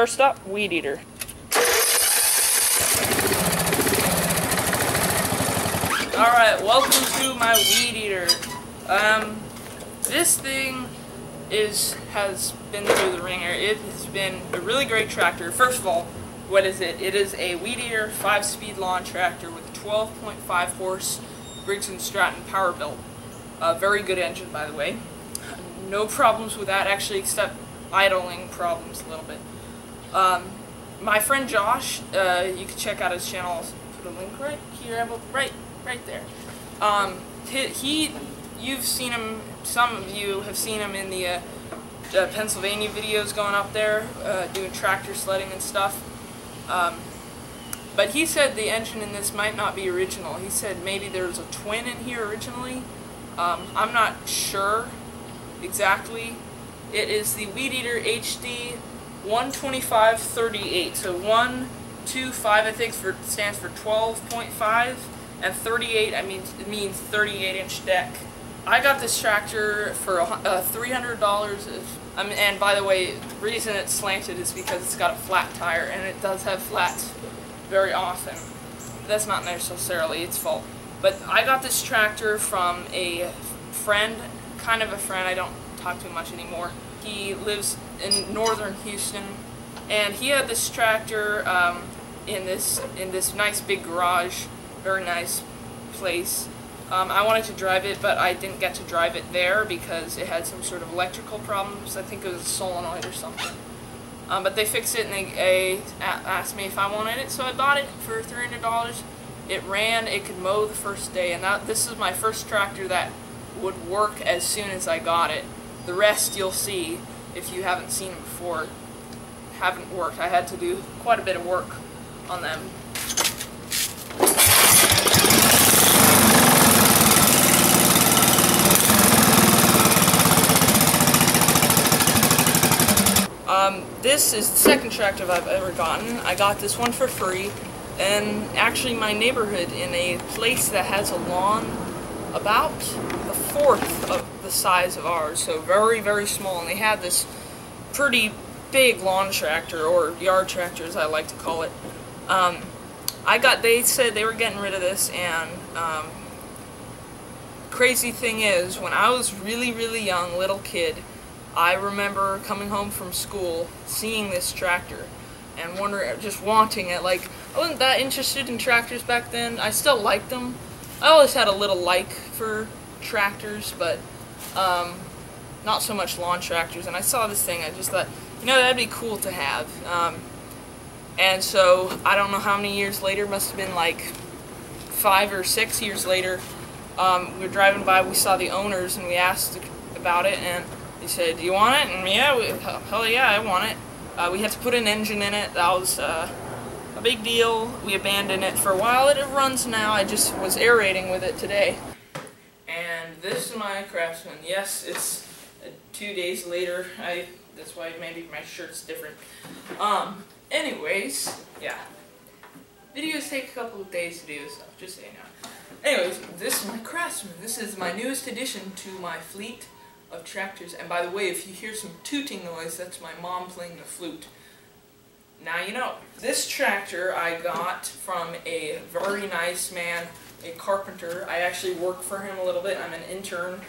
First up, weed eater. Alright, welcome to my weed eater. This thing has been through the ringer. It has been a really great tractor. First of all, what is it? It is a weed eater 5-speed lawn tractor with a 12.5 horse Briggs & Stratton power built. Very good engine, by the way. No problems with that, actually, except idling problems a little bit. My friend Josh, you can check out his channel. I'll put a link right here, right there. You've seen him. Some of you have seen him in the Pennsylvania videos going up there, doing tractor sledding and stuff. But he said the engine in this might not be original. He said maybe there was a twin in here originally. I'm not sure exactly. It is the Weed Eater HD 125/38. So 125 I think stands for 12.5, and 38 it means 38-inch deck. I got this tractor for $300. And by the way, the reason it's slanted is because it's got a flat tire, and it does have flats very often. That's not necessarily its fault. But I got this tractor from a friend, kind of a friend. I don't talk to him much anymore. He lives in northern Houston, and he had this tractor in this nice big garage, very nice place. I wanted to drive it, but I didn't get to drive it there because it had some sort of electrical problems. I think it was a solenoid or something. But they fixed it, and they asked me if I wanted it, so I bought it for $300. It ran, it could mow the first day, and this is my first tractor that would work as soon as I got it. The rest you'll see, if you haven't seen it before, haven't worked. I had to do quite a bit of work on them. This is the second tractor I've ever gotten. I got this one for free, and actually my neighborhood, in a place that has a lawn about the fourth of the size of ours, so very, very small, and they had this pretty big lawn tractor, or yard tractor as I like to call it. They said they were getting rid of this, and crazy thing is, when I was really, really young, little kid, I remember coming home from school, seeing this tractor, and just wanting it. Like, I wasn't that interested in tractors back then. I still liked them. I always had a little like for tractors, but not so much lawn tractors. And I saw this thing, I just thought, you know, that'd be cool to have. And so, I don't know how many years later, must have been like 5 or 6 years later, we were driving by, we saw the owners, and we asked about it, and he said, "Do you want it?" And yeah, hell yeah, I want it. We had to put an engine in it. That was a big deal. We abandoned it for a while. It runs now. I just was aerating with it today. And this is my Craftsman. Yes, it's 2 days later. That's why maybe my shirt's different. Anyways, yeah. Videos take a couple of days to do, so just so you know. Anyways, this is my Craftsman. This is my newest addition to my fleet of tractors. And by the way, if you hear some tooting noise, that's my mom playing the flute. Now you know. This tractor I got from a very nice man, a carpenter. I actually work for him a little bit. I'm an intern,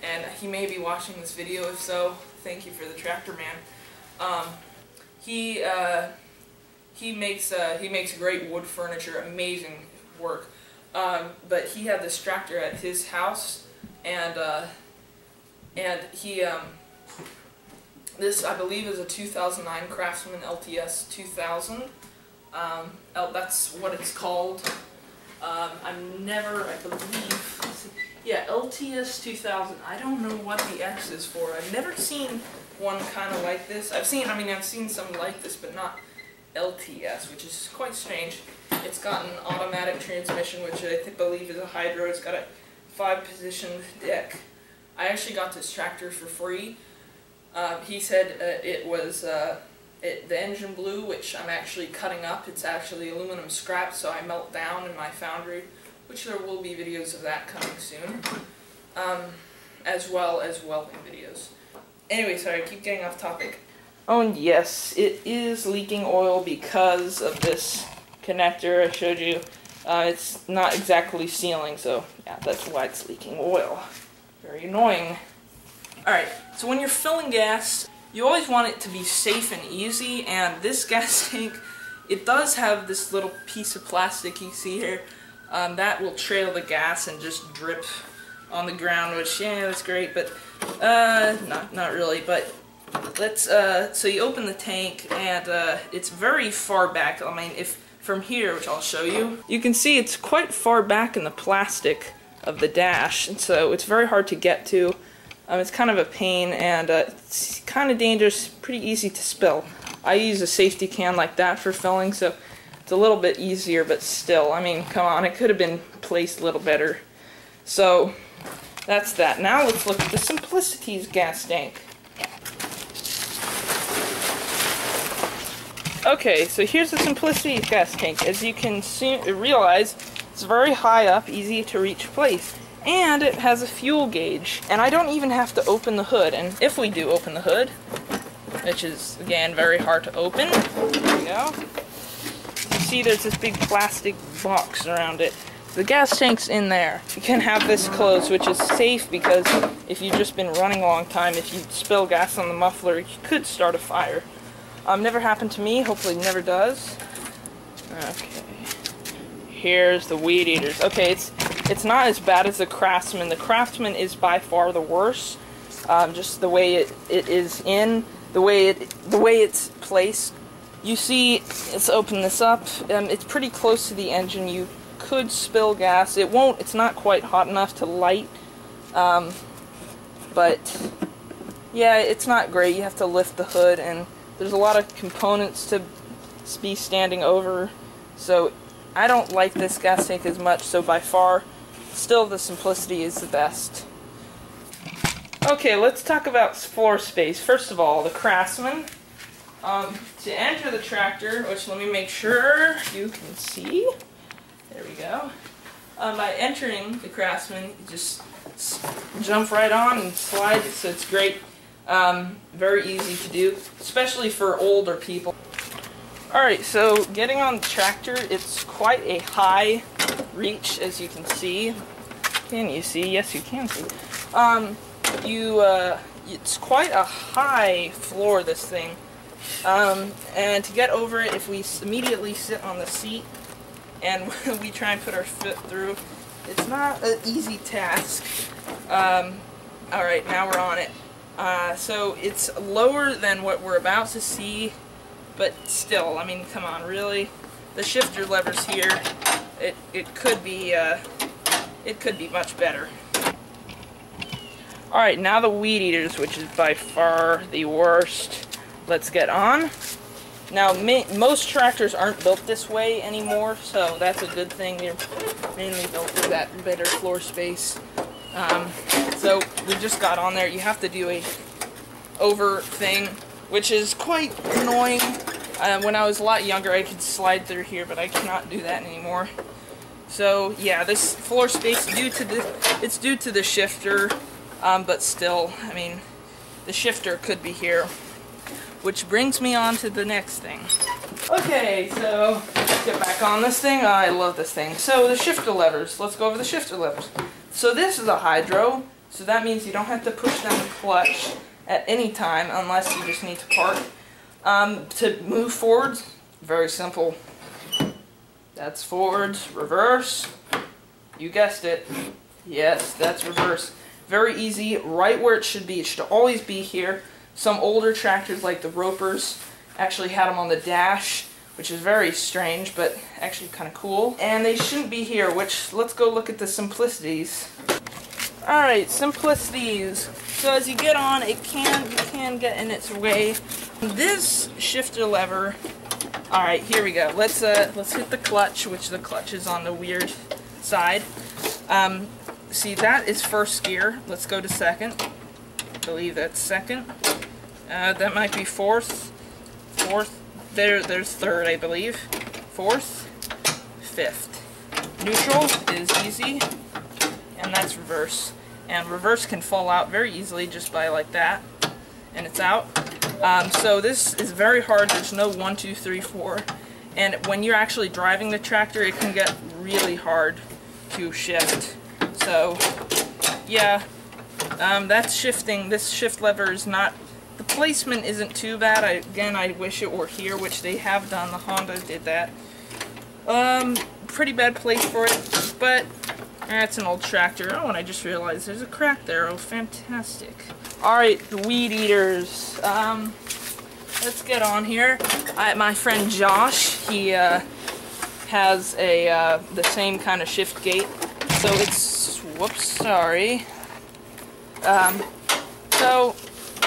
and he may be watching this video. If so, thank you for the tractor man. He makes great wood furniture, amazing work. But he had this tractor at his house, and he, this I believe is a 2009 Craftsman LTS 2000. That's what it's called. I believe, yeah, LTS 2000. I don't know what the X is for. I've never seen one kind of like this. I've seen some like this, but not LTS, which is quite strange. It's got an automatic transmission, which I believe is a hydro. It's got a 5-position deck. I actually got this tractor for free. He said it was the engine blew, which I'm actually cutting up. It's actually aluminum scrap, so I melt down in my foundry, which there will be videos of that coming soon, as well as welding videos. Anyway, sorry, I keep getting off topic. Oh, and yes, it is leaking oil because of this connector I showed you. It's not exactly sealing, so yeah, that's why it's leaking oil. Very annoying. Alright, so when you're filling gas, you always want it to be safe and easy, and this gas tank, it does have this little piece of plastic you see here that will trail the gas and just drip on the ground, which, yeah, that's great, but not really. But let's so you open the tank, and it's very far back. I mean, if from here, which I'll show you, you can see it's quite far back in the plastic of the dash, and so it's very hard to get to. It's kind of a pain, and it's kind of dangerous, pretty easy to spill. I use a safety can like that for filling, so it's a little bit easier, but still, I mean, come on, it could have been placed a little better. So that's that. Now let's look at the Simplicities Gas Tank. Okay, so here's the Simplicities Gas Tank. As you can realize, it's very high up, easy to reach place. And it has a fuel gauge. And I don't even have to open the hood. And if we do open the hood, which is, again, very hard to open, there we go. You see there's this big plastic box around it. The gas tank's in there. You can have this closed, which is safe because if you've just been running a long time, if you spill gas on the muffler, you could start a fire. Never happened to me, hopefully never does. Okay. Here's the weed eaters. Okay, it's not as bad as the Craftsman. The Craftsman is by far the worst. Just the way it is in, the way it's placed. You see, let's open this up. It's pretty close to the engine. You could spill gas. It won't. It's not quite hot enough to light. But yeah, it's not great. You have to lift the hood, and there's a lot of components to be standing over. So I don't like this gas tank as much, so by far, still the Simplicity is the best. Okay, let's talk about floor space. First of all, the Craftsman. To enter the tractor, which let me make sure you can see. There we go. By entering the Craftsman, you just jump right on and slide, so it's great. Very easy to do, especially for older people. Alright, so getting on the tractor, it's quite a high reach, as you can see. Can you see? Yes, you can see. It's quite a high floor, this thing. And to get over it, if we immediately sit on the seat and we try and put our foot through, it's not an easy task. Alright, now we're on it. So it's lower than what we're about to see, but still, I mean, come on, really? The shifter levers here, it could be much better. Alright, now the weed eaters, which is by far the worst. Let's get on. Now, most tractors aren't built this way anymore, so that's a good thing. They're mainly built for that better floor space. So we just got on there. You have to do a over thing, which is quite annoying. When I was a lot younger, I could slide through here, but I cannot do that anymore. So yeah, this floor space due to the shifter, but still, I mean, the shifter could be here. Which brings me on to the next thing. Okay, so let's get back on this thing. I love this thing. So the shifter levers. Let's go over the shifter levers. So this is a hydro, so that means you don't have to push down the clutch at any time unless you just need to park. To move forwards, very simple. That's forwards, reverse. You guessed it. Yes, that's reverse. Very easy, right where it should be. It should always be here. Some older tractors, like the Ropers, actually had them on the dash, which is very strange, but actually kind of cool. And they shouldn't be here, which, let's go look at the Simplicities. Alright, Simplicities. So as you get on, you can get in its way. This shifter lever, alright, here we go. Let's hit the clutch, which the clutch is on the weird side. See, that is first gear. Let's go to second. I believe that's second. That might be fourth. There's third, I believe. Fourth, fifth. Neutral is easy, and that's reverse. And reverse can fall out very easily just by like that, and it's out. So this is very hard. There's no 1, 2, 3, 4. And when you're actually driving the tractor, it can get really hard to shift. So, yeah, that's shifting. This shift lever is not, the placement isn't too bad. Again, I wish it were here, which they have done. The Honda did that. Pretty bad place for it, but that's an old tractor. Oh, and I just realized there's a crack there. Oh, fantastic. Alright, the weed eaters. Let's get on here. My friend Josh, he has the same kind of shift gate. So it's, whoops, sorry. So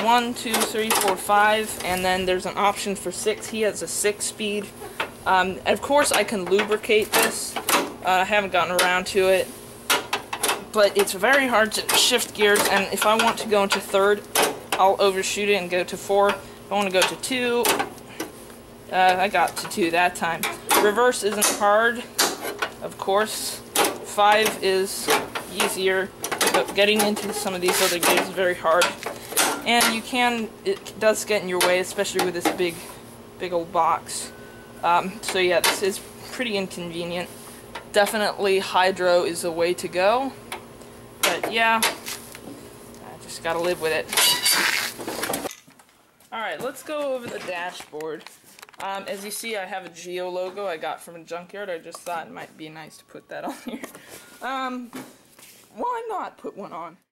1, 2, 3, 4, 5, and then there's an option for 6. He has a 6-speed. Of course, I can lubricate this. I haven't gotten around to it, but it's very hard to shift gears. And if I want to go into 3rd, I'll overshoot it and go to 4. If I want to go to 2, I got to 2 that time. Reverse isn't hard, of course. 5 is easier, but getting into some of these other gears is very hard. And it does get in your way, especially with this big old box. So yeah, this is pretty inconvenient. Definitely hydro is the way to go. But yeah, I just gotta live with it. Alright, let's go over the dashboard. As you see, I have a Geo logo I got from a junkyard. I just thought it might be nice to put that on here. Why not put one on?